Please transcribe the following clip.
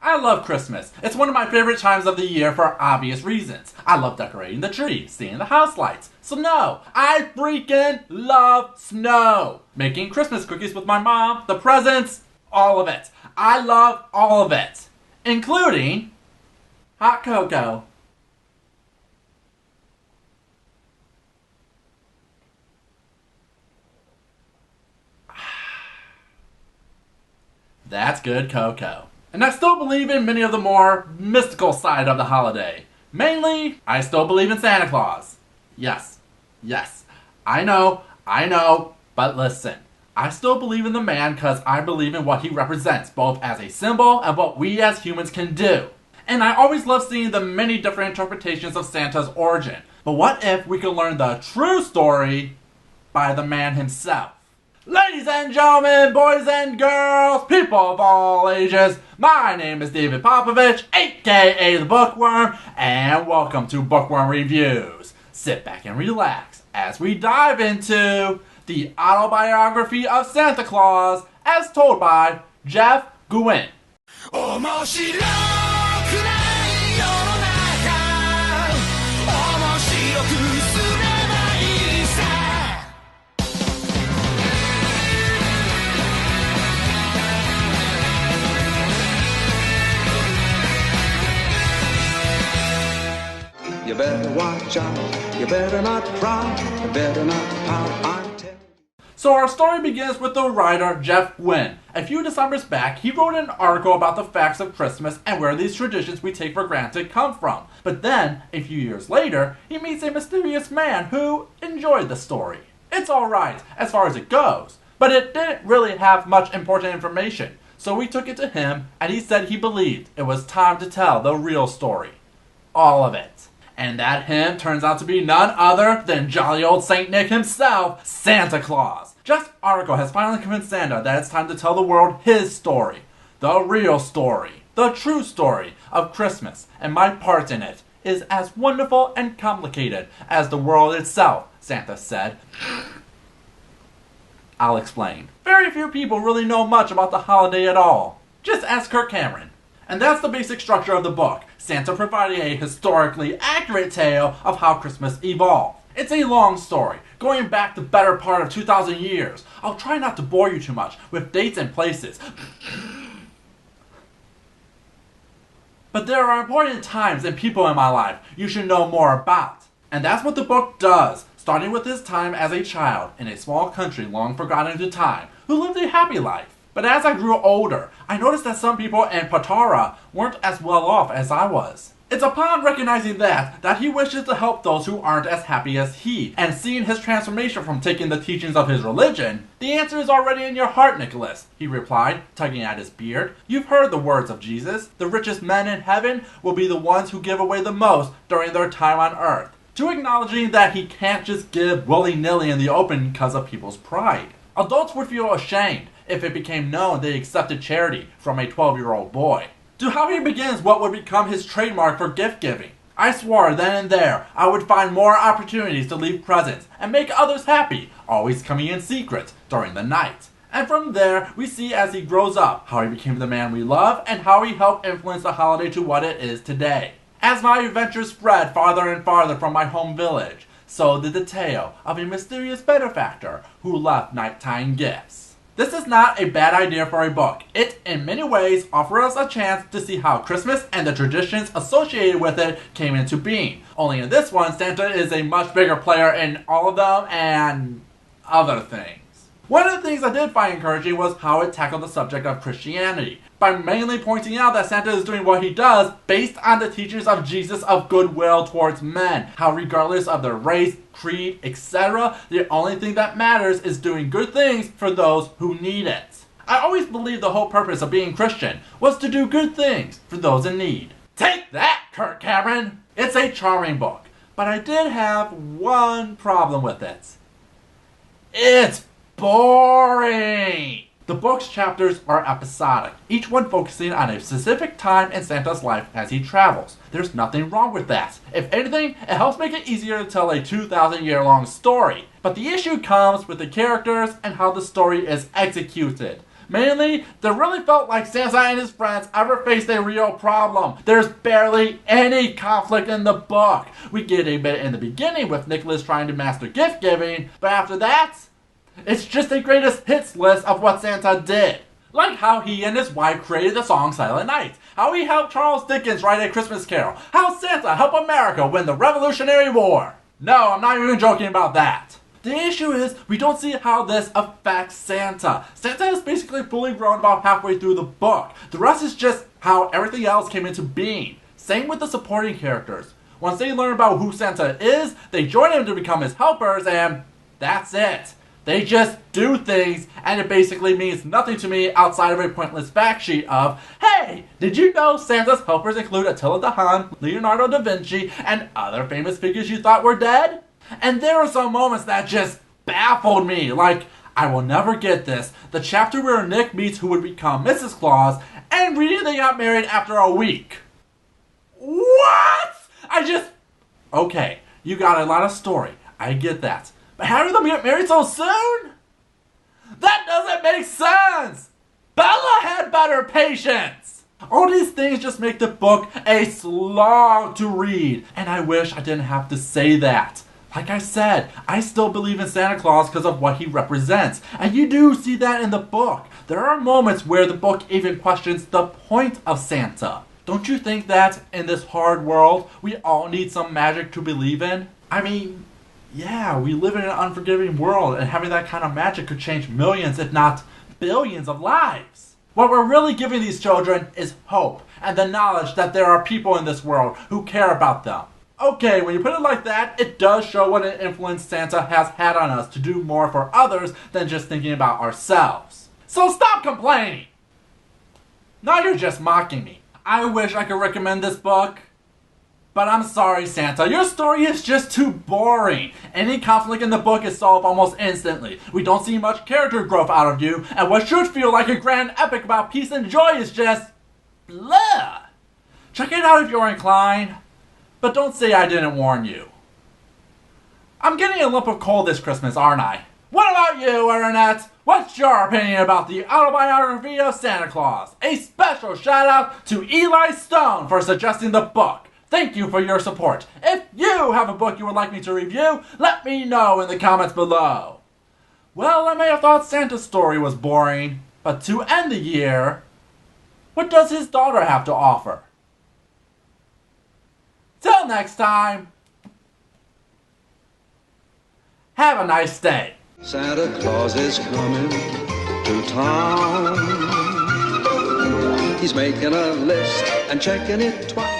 I love Christmas. It's one of my favorite times of the year for obvious reasons. I love decorating the tree, seeing the house lights, snow. I freaking love snow. Making Christmas cookies with my mom, the presents, all of it. I love all of it, including hot cocoa. That's good cocoa. And I still believe in many of the more mystical side of the holiday. Mainly, I still believe in Santa Claus. Yes, I know, but listen. I still believe in the man because I believe in what he represents, both as a symbol and what we as humans can do. And I always love seeing the many different interpretations of Santa's origin. But what if we could learn the true story by the man himself? Ladies and gentlemen, boys and girls, people of all ages, my name is David Popovich, aka the Bookworm, and welcome to Bookworm Reviews. Sit back and relax as we dive into the Autobiography of Santa Claus, as told by Jeff Gwynne. You better watch out, you better not cry, you better not pout, I'm telling you. So our story begins with the writer Jeff Gwynne. A few Decembers back, he wrote an article about the facts of Christmas and where these traditions we take for granted come from. But then, a few years later, he meets a mysterious man who enjoyed the story. It's alright, as far as it goes, but it didn't really have much important information. So we took it to him, and he said he believed it was time to tell the real story. All of it. And that him turns out to be none other than jolly old Saint Nick himself, Santa Claus. Jeff's article has finally convinced Santa that it's time to tell the world his story. The real story. The true story of Christmas. And my part in it is as wonderful and complicated as the world itself, Santa said. I'll explain. Very few people really know much about the holiday at all. Just ask Kirk Cameron. And that's the basic structure of the book, Santa providing a historically accurate tale of how Christmas evolved. It's a long story, going back the better part of 2,000 years. I'll try not to bore you too much with dates and places. But there are important times and people in my life you should know more about. And that's what the book does, starting with his time as a child in a small country long forgotten to time, who lived a happy life. But as I grew older, I noticed that some people in Patara weren't as well off as I was. It's upon recognizing that he wishes to help those who aren't as happy as he, and seeing his transformation from taking the teachings of his religion. The answer is already in your heart, Nicholas, he replied, tugging at his beard. You've heard the words of Jesus. The richest men in heaven will be the ones who give away the most during their time on earth. To acknowledging that he can't just give willy-nilly in the open because of people's pride. Adults would feel ashamed if it became known they accepted charity from a 12-year-old boy. To how he begins what would become his trademark for gift-giving. I swore then and there I would find more opportunities to leave presents and make others happy, always coming in secret during the night. And from there, we see as he grows up, how he became the man we love and how he helped influence the holiday to what it is today. As my adventures spread farther and farther from my home village, so did the tale of a mysterious benefactor who left nighttime gifts. This is not a bad idea for a book. It, in many ways, offers us a chance to see how Christmas and the traditions associated with it came into being. Only in this one, Santa is a much bigger player in all of them and other things. One of the things I did find encouraging was how it tackled the subject of Christianity, by mainly pointing out that Santa is doing what he does based on the teachings of Jesus of goodwill towards men, how regardless of their race, creed, etc., the only thing that matters is doing good things for those who need it. I always believed the whole purpose of being Christian was to do good things for those in need. Take that, Kirk Cameron! It's a charming book, but I did have one problem with it. It's boring! The book's chapters are episodic, each one focusing on a specific time in Santa's life as he travels. There's nothing wrong with that. If anything, it helps make it easier to tell a 2,000-year-long story. But the issue comes with the characters and how the story is executed. Mainly, there really felt like Santa and his friends ever faced a real problem. There's barely any conflict in the book. We get a bit in the beginning with Nicholas trying to master gift giving, but after that, it's just a greatest hits list of what Santa did. Like how he and his wife created the song Silent Night, how he helped Charles Dickens write A Christmas Carol, how Santa helped America win the Revolutionary War. No, I'm not even joking about that. The issue is, we don't see how this affects Santa. Santa is basically fully grown about halfway through the book. The rest is just how everything else came into being. Same with the supporting characters. Once they learn about who Santa is, they join him to become his helpers, and that's it. They just do things, and it basically means nothing to me outside of a pointless fact sheet of, hey, did you know Santa's helpers include Attila the Hun, Leonardo da Vinci, and other famous figures you thought were dead? And there were some moments that just baffled me, like, I will never get this, the chapter where Nick meets who would become Mrs. Claus, and reading they got married after a week. What? Okay, you got a lot of story, I get that. But having them get married so soon? That doesn't make sense! Bella had better patience! All these things just make the book a slog to read, and I wish I didn't have to say that. Like I said, I still believe in Santa Claus because of what he represents, and you do see that in the book. There are moments where the book even questions the point of Santa. Don't you think that, in this hard world, we all need some magic to believe in? I mean, yeah, we live in an unforgiving world, and having that kind of magic could change millions, if not billions of lives. What we're really giving these children is hope, and the knowledge that there are people in this world who care about them. Okay, when you put it like that, it does show what an influence Santa has had on us to do more for others than just thinking about ourselves. So stop complaining! Now you're just mocking me. I wish I could recommend this book, but I'm sorry, Santa, your story is just too boring. Any conflict in the book is solved almost instantly. We don't see much character growth out of you, and what should feel like a grand epic about peace and joy is just blah. Check it out if you're inclined. But don't say I didn't warn you. I'm getting a lump of coal this Christmas, aren't I? What about you, Internet? What's your opinion about the Autobiography of Santa Claus? A special shout out to Eli Stone for suggesting the book. Thank you for your support. If you have a book you would like me to review, let me know in the comments below. Well, I may have thought Santa's story was boring, but to end the year, what does his daughter have to offer? Till next time, have a nice day. Santa Claus is coming to town. He's making a list and checking it twice.